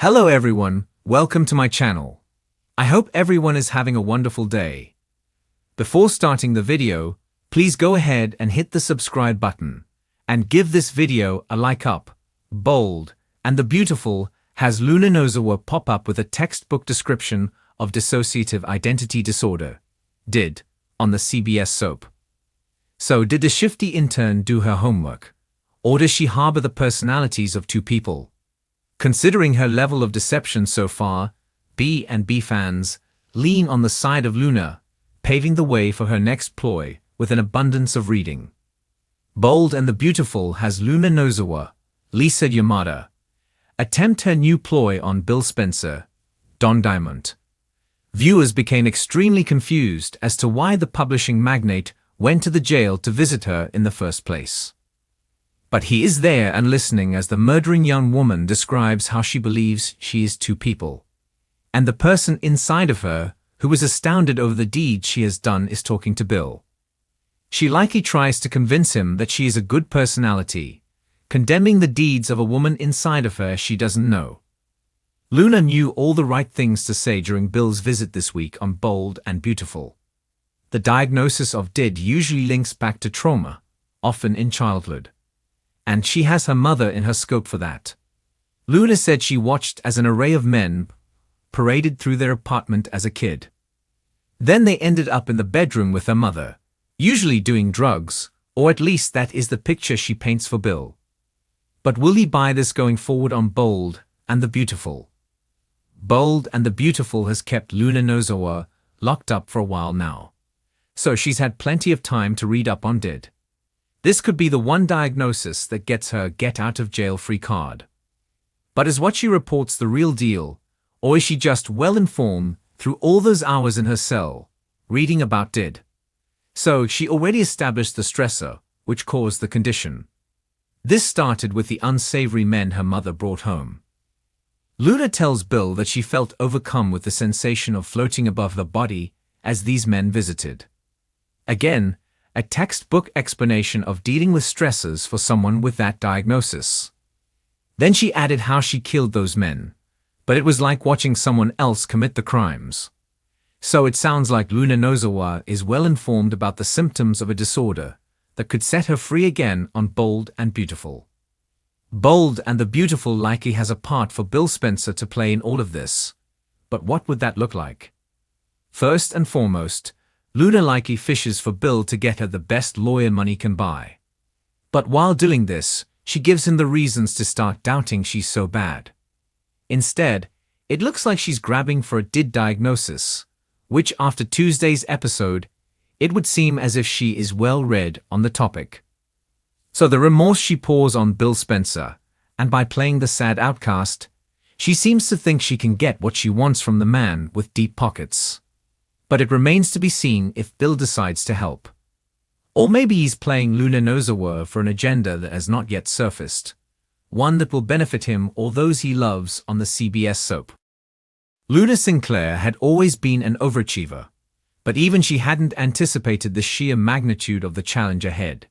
Hello everyone, welcome to my channel. I hope everyone is having a wonderful day. Before starting the video, please go ahead and hit the subscribe button and give this video a like up. Bold and the Beautiful has Luna Nozawa pop up with a textbook description of dissociative identity disorder, DID, on the CBS soap. So did the shifty intern do her homework? Or does she harbor the personalities of two people? Considering her level of deception so far, B&B fans lean on the side of Luna, paving the way for her next ploy with an abundance of reading. Bold and the Beautiful has Luna Nozawa, Lisa Yamada, attempt her new ploy on Bill Spencer, Don Diamond. Viewers became extremely confused as to why the publishing magnate went to the jail to visit her in the first place. But he is there and listening as the murdering young woman describes how she believes she is two people. And the person inside of her, who is astounded over the deed she has done, is talking to Bill. She likely tries to convince him that she is a good personality, condemning the deeds of a woman inside of her she doesn't know. Luna knew all the right things to say during Bill's visit this week on Bold and Beautiful. The diagnosis of DID usually links back to trauma, often in childhood. And she has her mother in her scope for that. Luna said she watched as an array of men paraded through their apartment as a kid. Then they ended up in the bedroom with her mother, usually doing drugs, or at least that is the picture she paints for Bill. But will he buy this going forward on Bold and the Beautiful? Bold and the Beautiful has kept Luna Nozawa locked up for a while now, so she's had plenty of time to read up on DID. This could be the one diagnosis that gets her get-out-of-jail-free card. But is what she reports the real deal, or is she just well-informed through all those hours in her cell, reading about DID? So she already established the stressor, which caused the condition. This started with the unsavory men her mother brought home. Luna tells Bill that she felt overcome with the sensation of floating above her body as these men visited. Again, a textbook explanation of dealing with stressors for someone with that diagnosis. Then she added how she killed those men, but it was like watching someone else commit the crimes. So it sounds like Luna Nozawa is well informed about the symptoms of a disorder that could set her free again on Bold and Beautiful. Bold and the Beautiful likely has a part for Bill Spencer to play in all of this. But what would that look like? First and foremost, Luna likely fishes for Bill to get her the best lawyer money can buy. But while doing this, she gives him the reasons to start doubting she's so bad. Instead, it looks like she's grabbing for a DID diagnosis, which after Tuesday's episode, it would seem as if she is well read on the topic. So the remorse she pours on Bill Spencer, and by playing the sad outcast, she seems to think she can get what she wants from the man with deep pockets. But it remains to be seen if Bill decides to help. Or maybe he's playing Luna Nozawa for an agenda that has not yet surfaced, one that will benefit him or those he loves on the CBS soap. Luna Sinclair had always been an overachiever, but even she hadn't anticipated the sheer magnitude of the challenge ahead.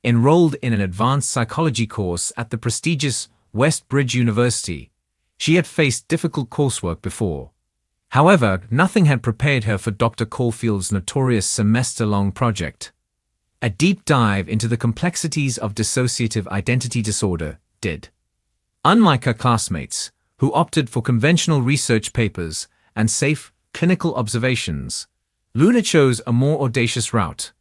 Enrolled in an advanced psychology course at the prestigious Westbridge University, she had faced difficult coursework before. However, nothing had prepared her for Dr. Caulfield's notorious semester-long project, a deep dive into the complexities of dissociative identity disorder, DID. Unlike her classmates, who opted for conventional research papers and safe, clinical observations, Luna chose a more audacious route.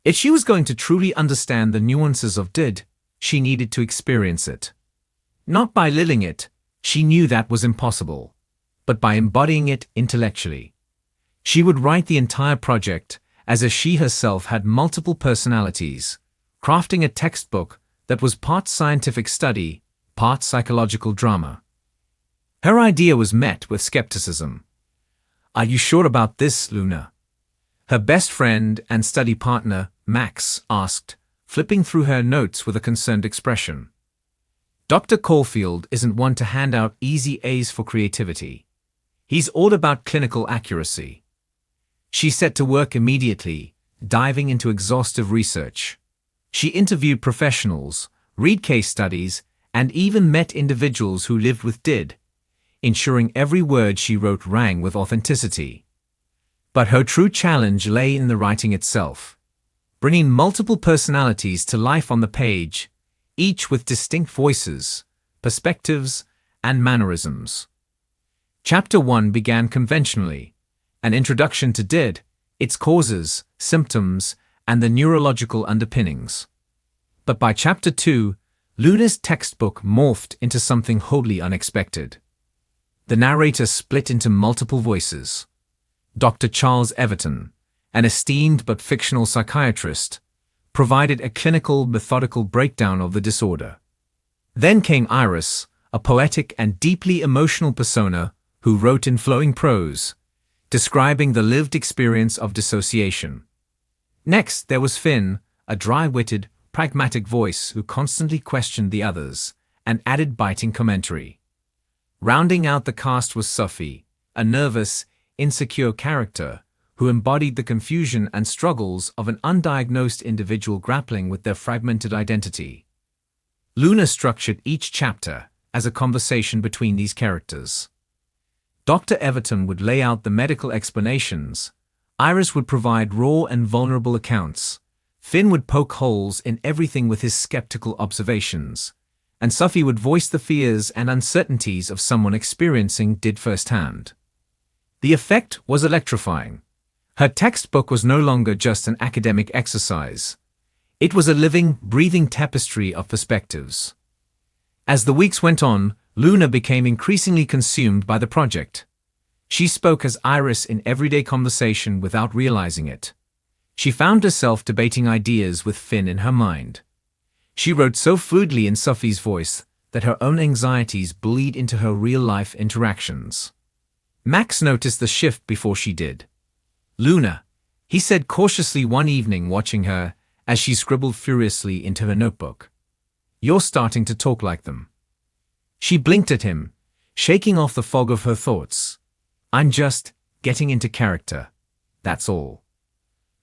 If she was going to truly understand the nuances of DID, she needed to experience it. Not by living it, she knew that was impossible, but by embodying it intellectually. She would write the entire project as if she herself had multiple personalities, crafting a textbook that was part scientific study, part psychological drama. Her idea was met with skepticism. "Are you sure about this, Luna?" Her best friend and study partner, Max, asked, flipping through her notes with a concerned expression. Dr. Caulfield isn't one to hand out easy A's for creativity. He's all about clinical accuracy. She set to work immediately, diving into exhaustive research. She interviewed professionals, read case studies, and even met individuals who lived with DID, ensuring every word she wrote rang with authenticity. But her true challenge lay in the writing itself, bringing multiple personalities to life on the page, each with distinct voices, perspectives, and mannerisms. Chapter 1 began conventionally, an introduction to DID, its causes, symptoms, and the neurological underpinnings. But by Chapter 2, Luna's textbook morphed into something wholly unexpected. The narrator split into multiple voices. Dr. Charles Everton, an esteemed but fictional psychiatrist, provided a clinical, methodical breakdown of the disorder. Then came Iris, a poetic and deeply emotional persona who wrote in flowing prose, describing the lived experience of dissociation. Next, there was Finn, a dry-witted, pragmatic voice who constantly questioned the others and added biting commentary. Rounding out the cast was Sophie, a nervous, insecure character who embodied the confusion and struggles of an undiagnosed individual grappling with their fragmented identity. Luna structured each chapter as a conversation between these characters. Dr. Everton would lay out the medical explanations, Iris would provide raw and vulnerable accounts, Finn would poke holes in everything with his skeptical observations, and Sophie would voice the fears and uncertainties of someone experiencing DID firsthand. The effect was electrifying. Her textbook was no longer just an academic exercise. It was a living, breathing tapestry of perspectives. As the weeks went on, Luna became increasingly consumed by the project. She spoke as Iris in everyday conversation without realizing it. She found herself debating ideas with Finn in her mind. She wrote so fluidly in Sophie's voice that her own anxieties bleed into her real-life interactions. Max noticed the shift before she did. "Luna," he said cautiously one evening watching her as she scribbled furiously into her notebook. "You're starting to talk like them." She blinked at him, shaking off the fog of her thoughts. "I'm just getting into character, that's all."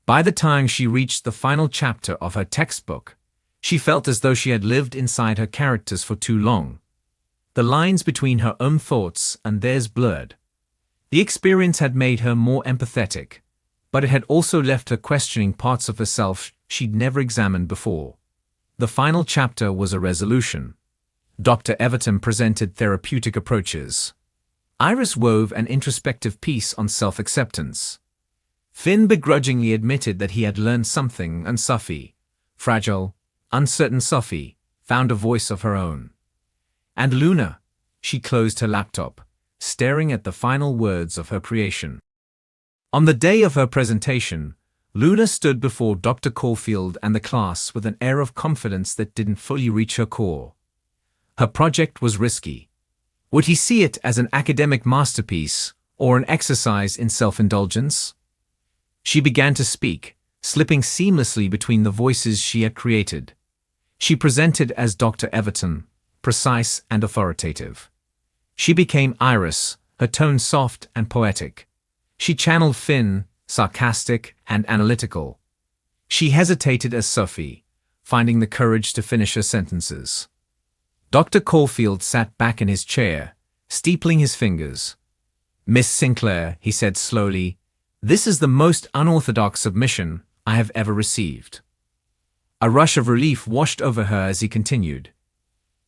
By the time she reached the final chapter of her textbook, she felt as though she had lived inside her characters for too long. The lines between her own thoughts and theirs blurred. The experience had made her more empathetic, but it had also left her questioning parts of herself she'd never examined before. The final chapter was a resolution. Dr. Everton presented therapeutic approaches. Iris wove an introspective piece on self-acceptance. Finn begrudgingly admitted that he had learned something, and Sophie, fragile, uncertain Sophie, found a voice of her own. And Luna, she closed her laptop, staring at the final words of her creation. On the day of her presentation, Luna stood before Dr. Caulfield and the class with an air of confidence that didn't fully reach her core. Her project was risky. Would he see it as an academic masterpiece or an exercise in self-indulgence? She began to speak, slipping seamlessly between the voices she had created. She presented as Dr. Everton, precise and authoritative. She became Iris, her tone soft and poetic. She channeled Finn, sarcastic and analytical. She hesitated as Sophie, finding the courage to finish her sentences. Dr. Caulfield sat back in his chair, steepling his fingers. "Miss Sinclair," he said slowly, "this is the most unorthodox submission I have ever received." A rush of relief washed over her as he continued.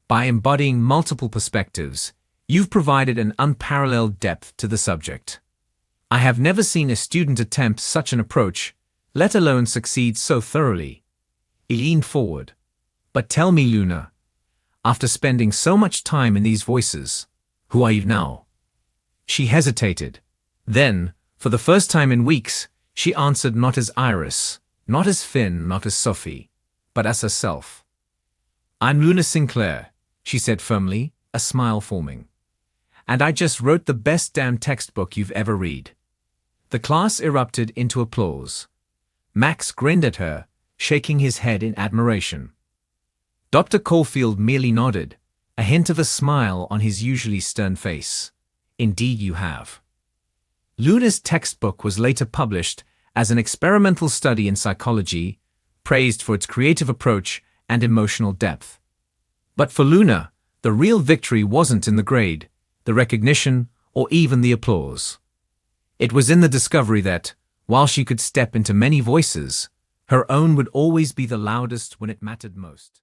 "By embodying multiple perspectives, you've provided an unparalleled depth to the subject. I have never seen a student attempt such an approach, let alone succeed so thoroughly." He leaned forward. "But tell me, Luna, after spending so much time in these voices, who are you now?" She hesitated. Then, for the first time in weeks, she answered not as Iris, not as Finn, not as Sophie, but as herself. "I'm Luna Sinclair," she said firmly, a smile forming. "And I just wrote the best damn textbook you've ever read." The class erupted into applause. Max grinned at her, shaking his head in admiration. Dr. Caulfield merely nodded, a hint of a smile on his usually stern face. "Indeed you have." Luna's textbook was later published as an experimental study in psychology, praised for its creative approach and emotional depth. But for Luna, the real victory wasn't in the grade, the recognition, or even the applause. It was in the discovery that, while she could step into many voices, her own would always be the loudest when it mattered most.